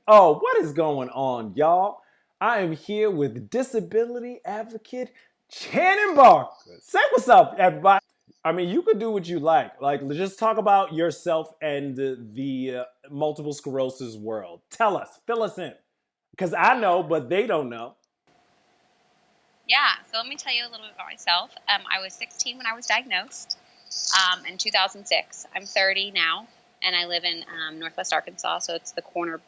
Oh, what is going on, y'all? I am here with disability advocate Shannon Barker. Say what's up, everybody. I mean, you could do what you like. Like, just talk about yourself and the multiple sclerosis world. Tell us, fill us in. Because I know, but they don't know. Yeah, so let me tell you a little bit about myself. I was 16 when I was diagnosed in 2006. I'm 30 now, and I live in Northwest Arkansas, so it's the corner,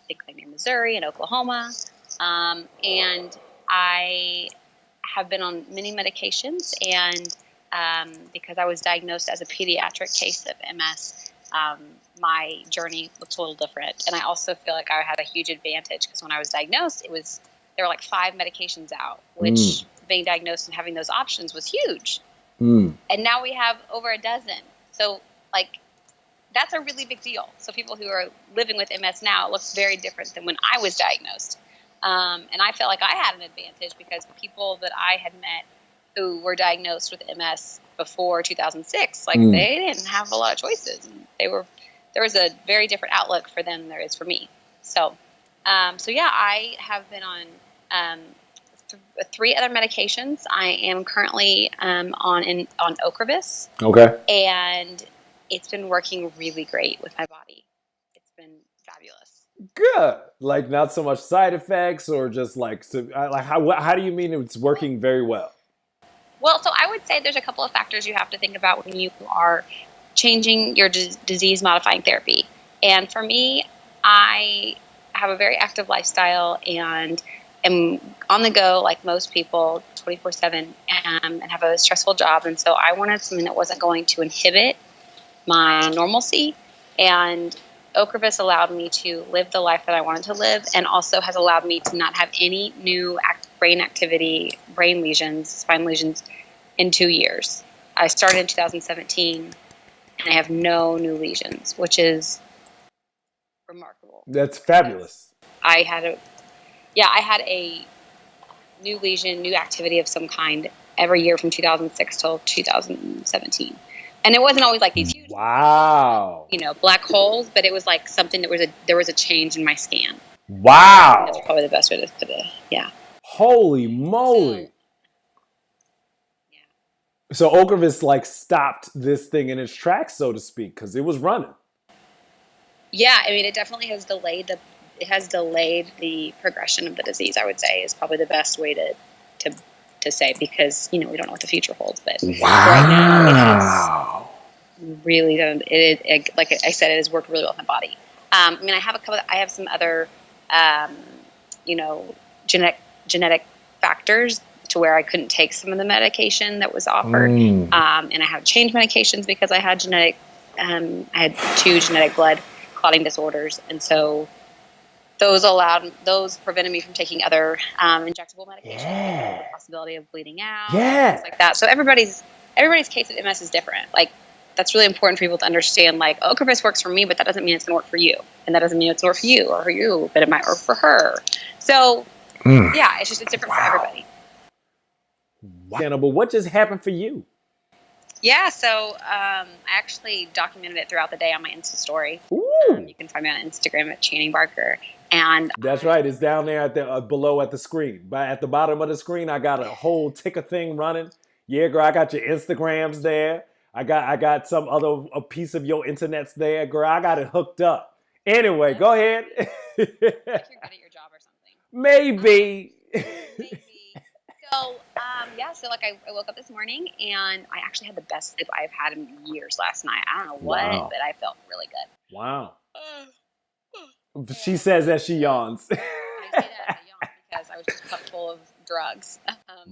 think like near Missouri and Oklahoma. And I have been on many medications, and because I was diagnosed as a pediatric case of MS, my journey looks a little different. And I also feel like I had a huge advantage because when I was diagnosed, there were like 5 medications out, which being diagnosed and having those options was huge. And now we have over a dozen. So like that's a really big deal. So people who are living with MS now, it looks very different than when I was diagnosed. And I felt like I had an advantage because people that I had met who were diagnosed with MS before 2006, like they didn't have a lot of choices. And there was a very different outlook for them than there is for me. So yeah, I have been on 3 other medications. I am currently on Ocrevus. Okay. And it's been working really great with my body. It's been fabulous. Good. Like, not so much side effects or just like, how do you mean it's working very well? Well, so I would say there's a couple of factors you have to think about when you are changing your disease-modifying therapy. And for me, I have a very active lifestyle and am on the go like most people 24/7 and have a stressful job. And so I wanted something that wasn't going to inhibit my normalcy. And Ocrevus allowed me to live the life that I wanted to live and also has allowed me to not have any new brain activity, brain lesions, spine lesions in 2 years. I started in 2017 and I have no new lesions, which is remarkable. That's fabulous. I had a new lesion, new activity of some kind every year from 2006 till 2017. And it wasn't always like these huge, black holes, but it was like something there was a change in my scan. Wow. That's probably the best way to put it. Yeah. Holy moly. So Ocrevus like stopped this thing in its tracks, so to speak, because it was running. Yeah, I mean, it definitely has delayed the progression of the disease. I would say is probably the best way to say, because we don't know what the future holds. But right now, it has really done. Like I said, it has worked really well with my body. I mean, I have some other, genetic factors to where I couldn't take some of the medication that was offered, and I have changed medications because I had I had 2 genetic blood clotting disorders, and so those prevented me from taking other injectable medications, the possibility of bleeding out, things like that. So everybody's case of MS is different. Like, that's really important for people to understand. Like, Ocrevus works for me, but that doesn't mean it's going to work for you, and that doesn't mean it's going to work for you or for you, but it might work for her. So yeah, it's different for everybody. Wow. But what just happened for you? Yeah, so I actually documented it throughout the day on my Insta story. You can find me on Instagram at Channing Barker. And that's right. It's down there at the below at the screen. But at the bottom of the screen, I got a whole ticker thing running. Yeah, girl, I got your Instagrams there. I got some other a piece of your internet's there, girl. I got it hooked up. Anyway, go ahead. If you're good at your job or something. Maybe. So so like I woke up this morning and I actually had the best sleep I've had in years last night. I don't know what, but I felt really good. Wow. She says as she yawns. I say that I yawn because I was just pumped full of drugs.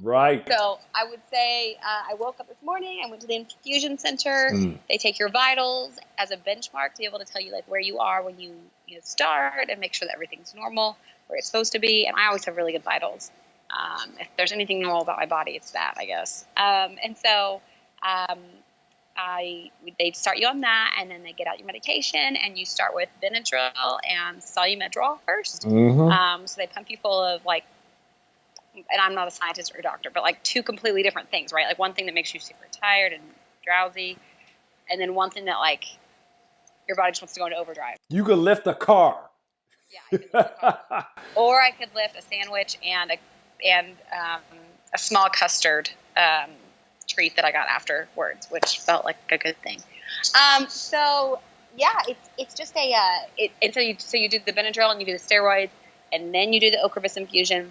Right. So I would say I woke up this morning. I went to the infusion center. They take your vitals as a benchmark to be able to tell you like where you are when you start and make sure that everything's normal where it's supposed to be. And I always have really good vitals. If there's anything normal about my body, it's that, I guess. And so they start you on that, and then they get out your medication, and you start with Benadryl and Solumedrol first. So they pump you full of like, and I'm not a scientist or a doctor, but like 2 completely different things, right? Like one thing that makes you super tired and drowsy, and then one thing that like your body just wants to go into overdrive. You could lift a car. Yeah, Yeah, I could lift a car. Or I could lift a sandwich and a small custard treat that I got afterwards, which felt like a good thing. So yeah, it's just and so you do the Benadryl and you do the steroids and then you do the Ocrevus infusion,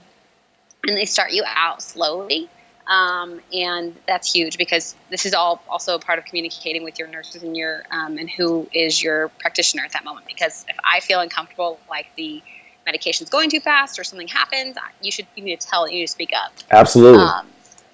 and they start you out slowly. And that's huge because this is all also a part of communicating with your nurses and your and who is your practitioner at that moment. Because if I feel uncomfortable, like the medication's going too fast or something happens, you need to tell, you need to speak up. Absolutely.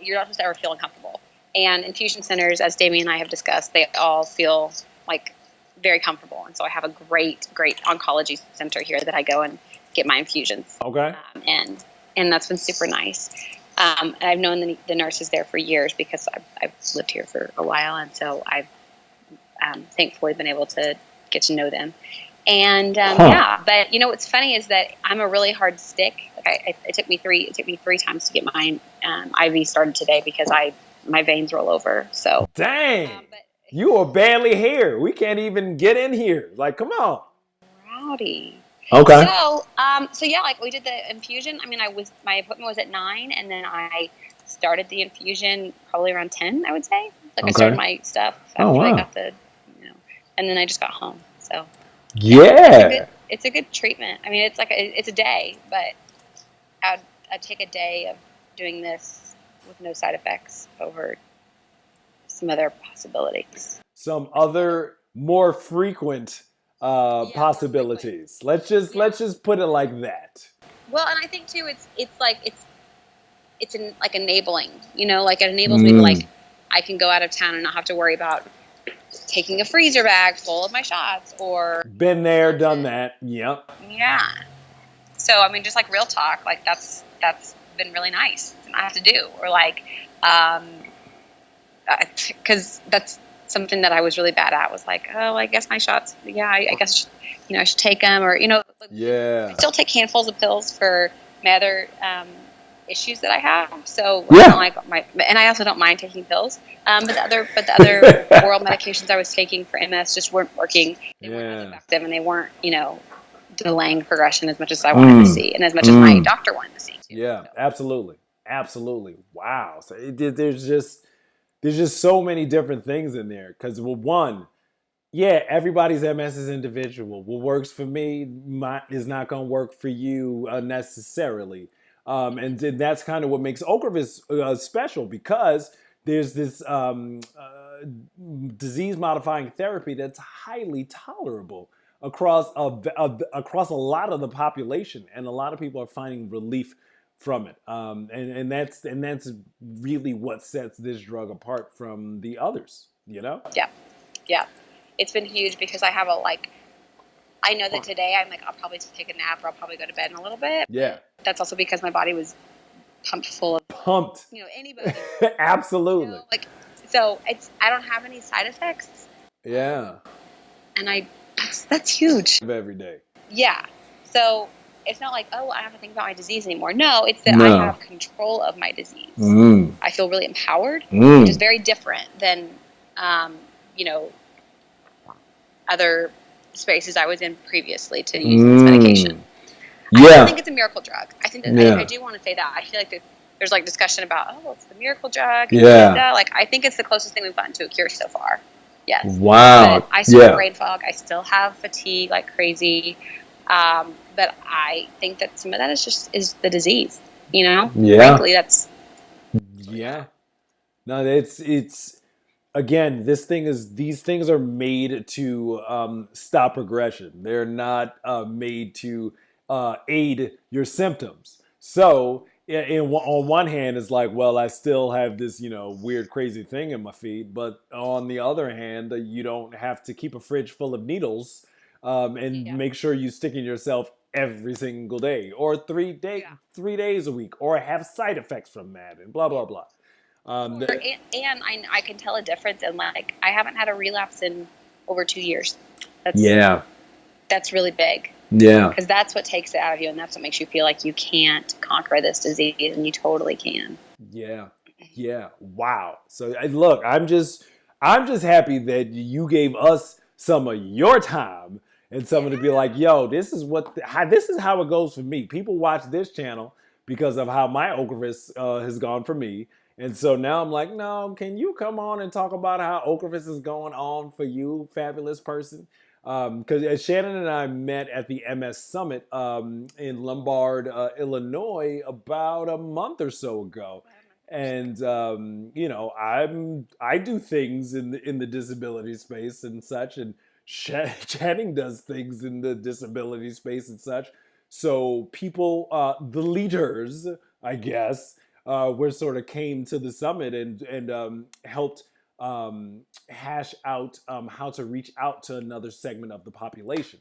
You're not supposed to ever feel uncomfortable. And infusion centers, as Damien and I have discussed, they all feel like very comfortable. And so I have a great oncology center here that I go and get my infusions. Okay. And that's been super nice. And I've known the nurses there for years because I've lived here for a while. And so I've thankfully been able to get to know them. And yeah, but what's funny is that I'm a really hard stick. Like it took me three times to get my IV started today because my veins roll over. So dang, you are barely here. We can't even get in here. Like, come on. Rowdy. Okay. So yeah, like we did the infusion. I mean, my appointment was at 9, and then I started the infusion probably around 10. I would say. Like I started my stuff after I got the, and then I just got home. So. Yeah. It's a good treatment. I mean, it's a day, but I'd take a day of doing this with no side effects over some other possibilities. Some other more frequent possibilities. More frequent. Let's just put it like that. Well, and I think too, it's enabling. Like it enables me to like I can go out of town and not have to worry about taking a freezer bag full of my shots or been there, done that. Yep. Yeah. So I mean, just like real talk, like that's been really nice to not have to do, or like, because that's something that I was really bad at. Was like, oh, I guess my shots. Yeah, I guess I should take them, or yeah. I still take handfuls of pills for my other issues that I have. So I don't like and I also don't mind taking pills. But the other oral medications I was taking for MS just weren't working. They weren't as effective, and they weren't delaying progression as much as I wanted to see, and as much as my doctor wanted to see too. Yeah, so. Absolutely. Wow. So there's just so many different things in there. Because one, everybody's MS is individual. What works for me is not going to work for you necessarily. And that's kind of what makes Ocrevus special, because there's this disease-modifying therapy that's highly tolerable across a lot of the population, and a lot of people are finding relief from it. And that's really what sets this drug apart from the others. Yeah. It's been huge because I have I know that today I'll probably take a nap or I'll probably go to bed in a little bit. Yeah. That's also because my body was pumped full of anybody. Absolutely. So I don't have any side effects. Yeah. And that's huge. Every day. Yeah. So it's not like, oh, I don't have to think about my disease anymore. No, it's that I have control of my disease. I feel really empowered, which is very different than other spaces I was in previously to use this medication. I don't think it's a miracle drug. I think that I do want to say that. I feel like there's discussion about, oh, it's the miracle drug. I think it's the closest thing we've gotten to a cure so far. Yes. Wow. But I still have brain fog. I still have fatigue like crazy. But I think that some of that is the disease. Yeah. Frankly, that's. Yeah. No, it's. Again, these things are made to stop progression. They're not made to aid your symptoms. So, on one hand, it's like, well, I still have this, weird, crazy thing in my feet. But on the other hand, you don't have to keep a fridge full of needles and make sure you stick in yourself every single day, or 3 days a week, or have side effects from that, and blah blah blah. And I can tell a difference in I haven't had a relapse in over 2 years. That's really big. Yeah. Because that's what takes it out of you, and that's what makes you feel like you can't conquer this disease, and you totally can. Yeah. Yeah. Wow. So look, I'm just happy that you gave us some of your time and someone to be like, "Yo, this is this is how it goes for me." People watch this channel because of how my Ocrevus has gone for me, and so now I'm like, "No, can you come on and talk about how Ocrevus is going on for you, fabulous person?" Because Shannon and I met at the MS Summit in Lombard, Illinois, about a month or so ago, and I do things in the disability space and such, and Channing does things in the disability space and such. So people, the leaders, I guess, were sort of came to the summit and helped hash out how to reach out to another segment of the population.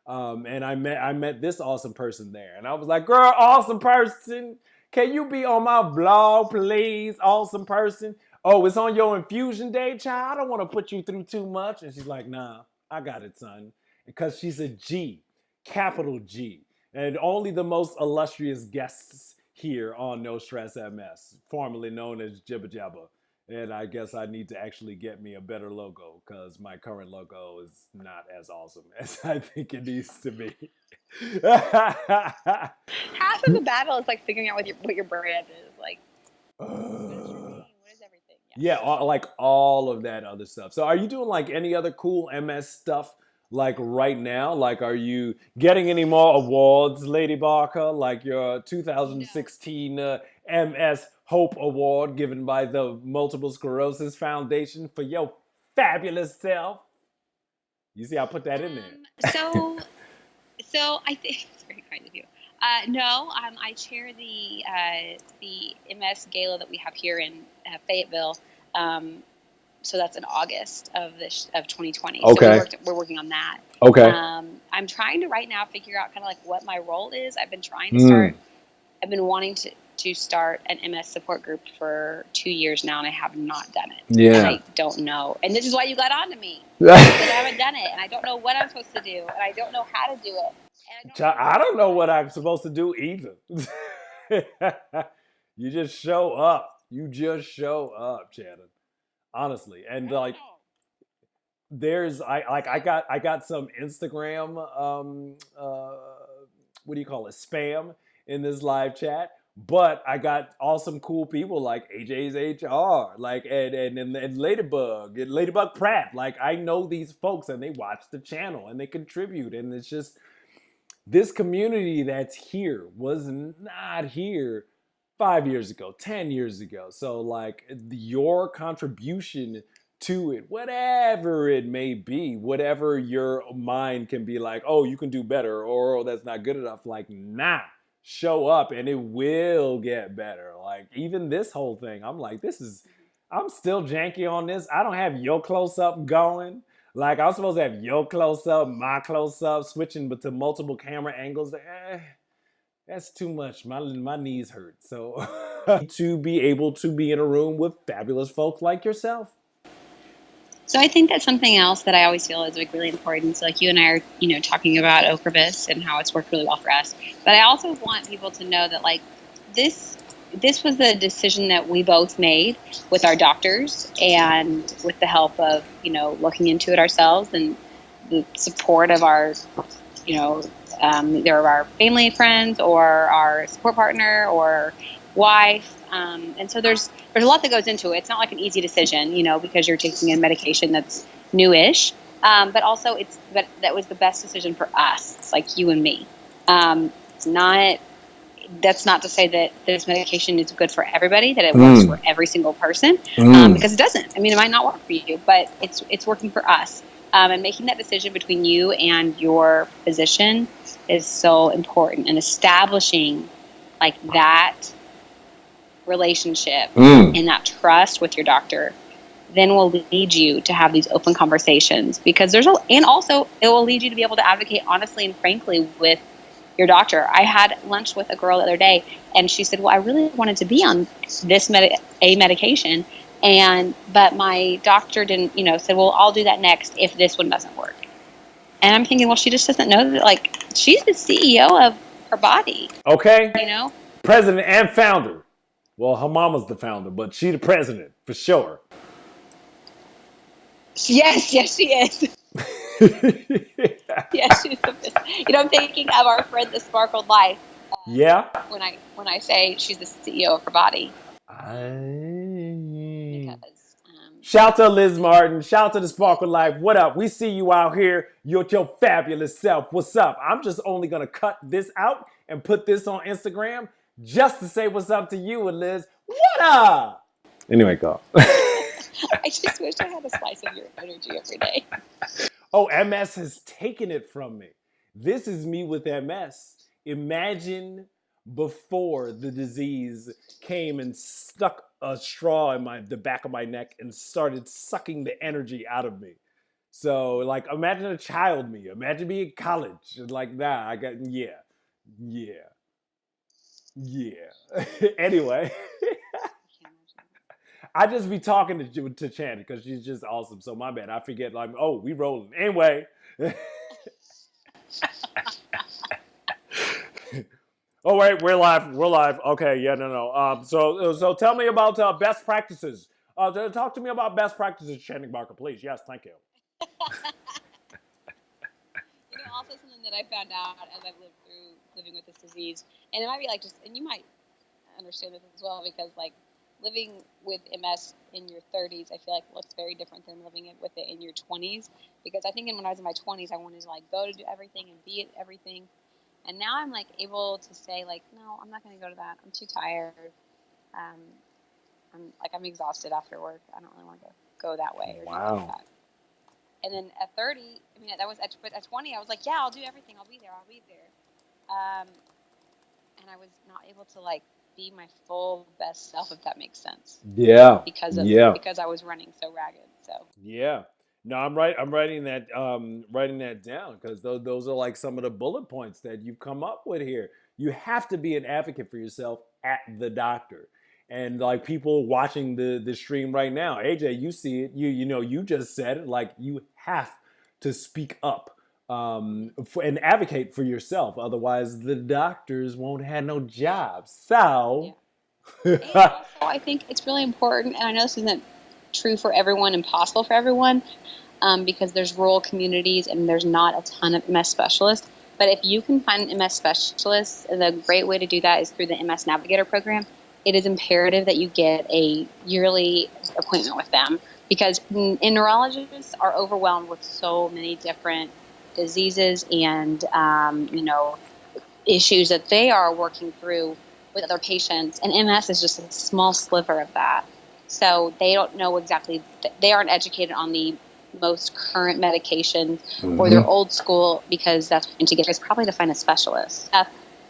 And I met this awesome person there, and I was like, "Girl, awesome person, can you be on my vlog, please, awesome person? Oh, it's on your infusion day, child. I don't want to put you through too much." And she's like, "Nah, I got it, son," because she's a G, capital G, and only the most illustrious guests here on No Stress MS, formerly known as Jibba Jabba. And I guess I need to actually get me a better logo because my current logo is not as awesome as I think it needs to be. Half of the battle is like figuring out what your brand is. Like, what is your name? What is everything? Yeah, like all of that other stuff. So, are you doing like any other cool MS stuff like right now? Like, are you getting any more awards, Lady Barker? Like your 2016 MS Hope Award given by the Multiple Sclerosis Foundation for your fabulous self? You see, I put that in there. So I think it's very kind of you. No, I chair the MS gala that we have here in Fayetteville. So that's in August of 2020. Okay. So we're working on that. Okay. I'm trying to right now figure out kind of like what my role is. I've been trying to start. I've been wanting to start an MS support group for 2 years now, and I have not done it. Yeah. And I don't know. And this is why you got on to me. Because I haven't done it, and I don't know what I'm supposed to do, and I don't know how to do it. I don't know what I'm supposed to do either. You just show up. You just show up, Shannon. Honestly, and like, I got some Instagram what do you call it, spam in this live chat, but I got awesome cool people like AJ's HR, like and Ladybug Pratt. Like, I know these folks and they watch the channel and they contribute, and it's just this community that's here was not here 5 years ago, 10 years ago. So like your contribution to it, whatever it may be, whatever your mind can be like, "Oh, you can do better," or "Oh, that's not good enough." Like, nah, show up and it will get better. Like, even this whole thing, I'm like, I'm still janky on this. I don't have your close up going. Like, I'm supposed to have your close up, my close up, switching to multiple camera angles. That's too much. My knees hurt. So to be able to be in a room with fabulous folks like yourself. So I think that's something else that I always feel is like really important. So like you and I are, talking about Ocrevus and how it's worked really well for us. But I also want people to know that like this was the decision that we both made with our doctors and with the help of, looking into it ourselves and the support of our, either of our family, friends, or our support partner or wife. And so there's a lot that goes into it. It's not like an easy decision, because you're taking a medication that's newish. But also that was the best decision for us. It's like you and me. That's not to say that this medication is good for everybody, that it works for every single person, because it doesn't. I mean, it might not work for you, but it's working for us. And making that decision between you and your physician is so important. And establishing like that relationship and that trust with your doctor then will lead you to have these open conversations, because and also it will lead you to be able to advocate honestly and frankly with your doctor. I had lunch with a girl the other day and she said, "Well, I really wanted to be on this medication, but my doctor didn't, said, well, I'll do that next if this one doesn't work." And I'm thinking, well, she just doesn't know that, like, she's the CEO of her body. Okay. President and founder. Well, her mama's the founder, but she the president for sure. Yes, she is. Yeah, she's the best. I'm thinking of our friend, the Sparkled Life, Yeah. when I say she's the CEO of her body, I... because Shout to Liz Martin. Shout to the Sparkle Life. What up? We see you out here. You're your fabulous self. What's up? I'm just only going to cut this out and put this on Instagram just to say what's up to you and Liz. What up? Anyway, go. I just wish I had a slice of your energy every day. Oh, MS has taken it from me. This is me with MS. Imagine before the disease came and stuck a straw in the back of my neck and started sucking the energy out of me. So, like, imagine a child me. Imagine me in college. Like, nah, yeah. Anyway, I just be talking to Shannon because she's just awesome. So my bad. I forget. Like, oh, we rolling anyway. Oh wait, we're live. We're live. Okay, yeah, no. So tell me about best practices. Talk to me about best practices, Shannon Barker, please. Yes, thank you. Also something that I found out as I've lived through living with this disease, and it might be like and you might understand this as well, because like living with MS in your 30s, I feel like looks very different than living with it in your 20s. Because I think when I was in my 20s, I wanted to like go to do everything and be at everything. And now I'm like able to say like, no, I'm not going to go to that. I'm too tired. I'm exhausted after work. I don't really want to go that way or anything like that. And then at 30, I mean, but at 20, I was like, yeah, I'll do everything. I'll be there. And I was not able to like be my full best self, if that makes sense. Yeah. Because I was running so ragged. So. Yeah. No, I'm right. I'm writing that down because those are like some of the bullet points that you've come up with here. You have to be an advocate for yourself at the doctor. And like people watching the stream right now, AJ, you see it. You just said it. Like you have to speak up and advocate for yourself. Otherwise, the doctors won't have no jobs. So, and also, I think it's really important. And I know this isn't true for everyone and possible for everyone, because there's rural communities and there's not a ton of MS specialists. But if you can find an MS specialist, the great way to do that is through the MS Navigator program. It is imperative that you get a yearly appointment with them, because neurologists are overwhelmed with so many different diseases and issues that they are working through with other patients, and MS is just a small sliver of that. So they don't know exactly, they aren't educated on the most current medications, or they're old school, because that's when to get is probably to find a specialist.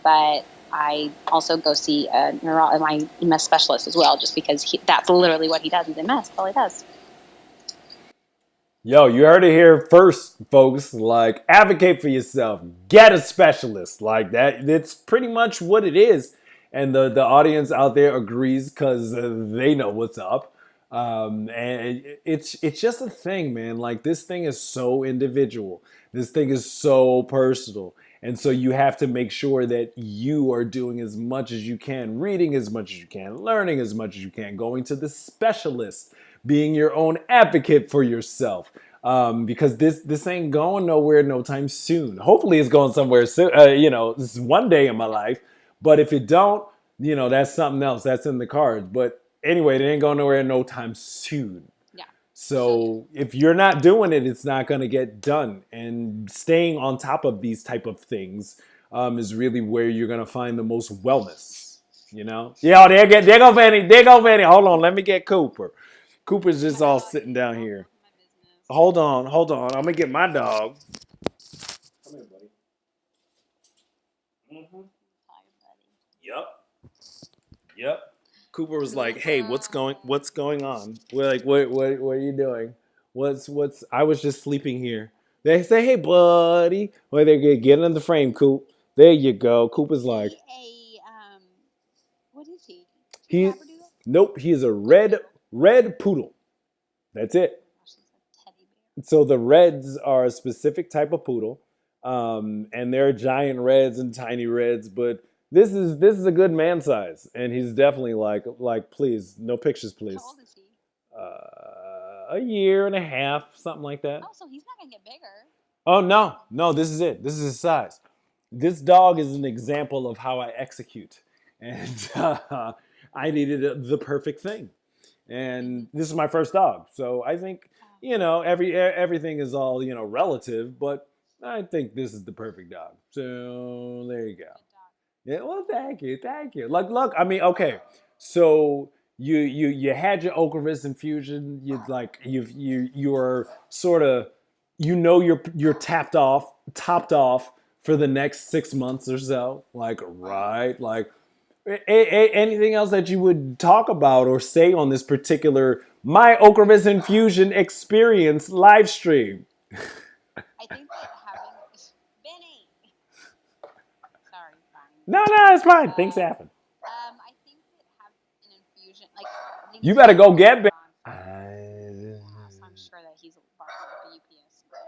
But I also go see my MS specialist as well, just because that's literally what he does is MS. That's all he does. Yo, you heard it here first, folks. Like, advocate for yourself. Get a specialist. Like that. It's pretty much what it is. And the audience out there agrees because they know what's up. And it's just a thing, man. Like this thing is so individual. This thing is so personal. And so you have to make sure that you are doing as much as you can, reading as much as you can, learning as much as you can, going to the specialist, being your own advocate for yourself. Because this ain't going nowhere no time soon. Hopefully it's going somewhere soon. This is one day in my life. But if it don't, that's something else. That's in the cards. But anyway, it ain't going nowhere no time soon. Yeah. So if you're not doing it, it's not going to get done. And staying on top of these type of things is really where you're going to find the most wellness. Yeah, there go Vanny. There go Vanny. Hold on. Let me get Cooper. Cooper's just all sitting down here. Hold on. I'm going to get my dog. Come here, buddy. Mm-hmm. Yep. Cooper was like, "Hey, what's going on?" We're like, "What are you doing? What's I was just sleeping here." They say, "Hey, buddy." Well, they get in the frame, Coop. There you go. Cooper's like, what is he? Nope, he is a red poodle. That's it. So the reds are a specific type of poodle, and there are giant reds and tiny reds, but this is a good man size, and he's definitely like please, no pictures, please. How old is he? A year and a half, something like that. Oh, so he's not gonna get bigger. Oh no, no, this is it. This is his size. This dog is an example of how I execute, and I needed the perfect thing, Hmm. and this is my first dog, so I think Oh, everything is all relative, but I think this is the perfect dog. So there you go. good dog. Yeah, well, thank you, thank you. Look. I mean, okay. So you had your Ocrevus infusion. You're sort of you're topped off for the next 6 months or so. Like right, like anything else that you would talk about or say on this particular my Ocrevus infusion experience live stream? I think that having Benny, sorry, Bonnie. No, no, it's fine. Things Uh, happen. I think that having an infusion, like I think You it's better really go good get. on I, so I'm sure that he's barking at the UPS man.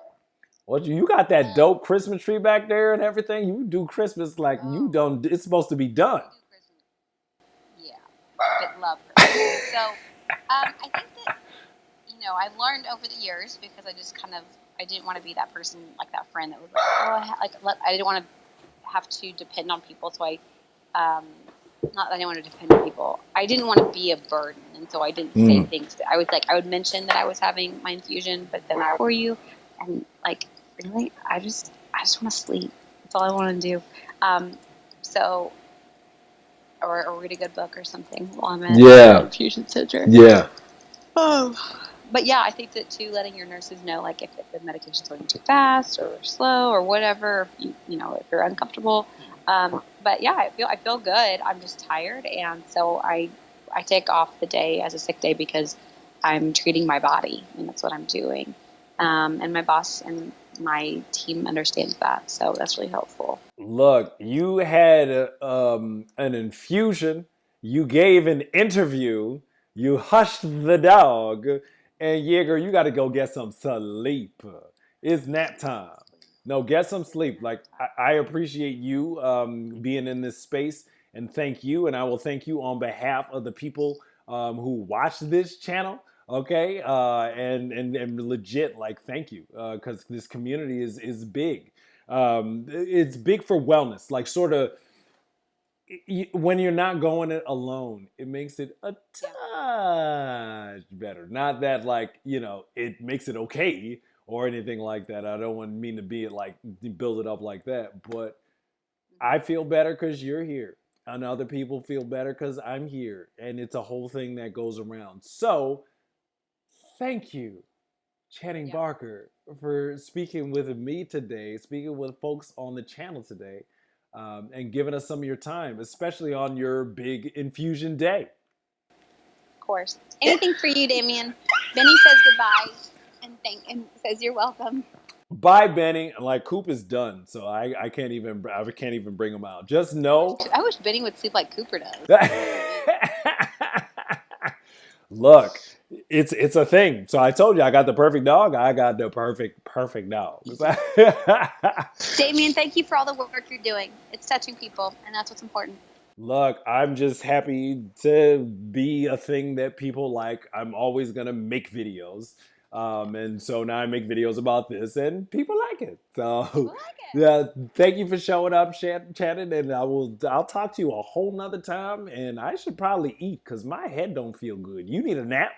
What you got that Um, dope Christmas tree back there and everything? You do Christmas like you oh, don't. It's supposed to be done. we do Christmas. Yeah, but love Christmas. So, I think that I've learned over the years because I just kind of I didn't want to be that person like that friend that was like, oh, I didn't want to have to depend on people, so I um, not that I want to depend on people. I didn't want to be a burden, and so I didn't say Mm. things. I was like, I would mention that I was having my infusion, but then I for you, and like really, I just want to sleep. That's all I want to do. Um, so, or read a good book or something while I'm at the Yeah, infusion center. yeah. Oh, but yeah, I think that too, letting your nurses know, like if the medication's going too fast or slow or whatever, if you're uncomfortable. But yeah, I feel good. I'm just tired, and so I take off the day as a sick day because I'm treating my body, and that's what I'm doing. And my boss and my team understands that, so that's really helpful. Look, you had an infusion. You gave an interview. You hushed the dog, and Jaeger, you got to go get some sleep. It's nap time. Sleep, No, get some sleep. nap Like time. I appreciate you being in this space, and thank you. And I will thank you on behalf of the people who watch this channel. Okay, and legit, like thank you, because this community is big. It's big for wellness, like sort of when you're not going it alone, it makes it a Yeah. touch better. Not that like it makes it okay or anything like that. I don't want mean to be like build it up like that, but Hmm. I feel better because you're here, and other people feel better because I'm here, and it's a whole thing that goes around. So thank you, Channing Yeah. Barker, for speaking with me today, speaking with folks on the channel today, and giving us some of your time, especially on your big infusion day. Of course. Anything for you, Damien. Benny says goodbye and says you're welcome. Bye, Benny. Like Coop is done, so I can't even bring him out. Just know. I wish Benny would sleep like Cooper does. Look, it's a thing. So I told you I got the perfect dog. I got the perfect dog. Damien, thank you for all the work you're doing. It's touching people, and that's what's important. Look, I'm just happy to be a thing that people like. I'm always gonna make videos, and so now I make videos about this, and people like it. People So, like it. yeah, thank you for showing up, chatting, and I'll talk to you a whole nother time. And I should probably eat because my head don't feel good. You need a nap.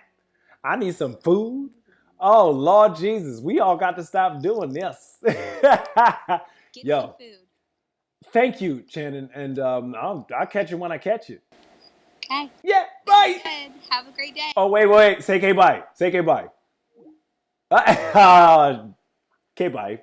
I need some food. Oh Lord Jesus, we all got to stop doing this. Get some Yo, food. thank you, Shannon, and I'll catch you when I catch you. Okay. Yeah, Sounds bye. good. Have a great day. Oh wait, say K bye. Say K bye. K bye.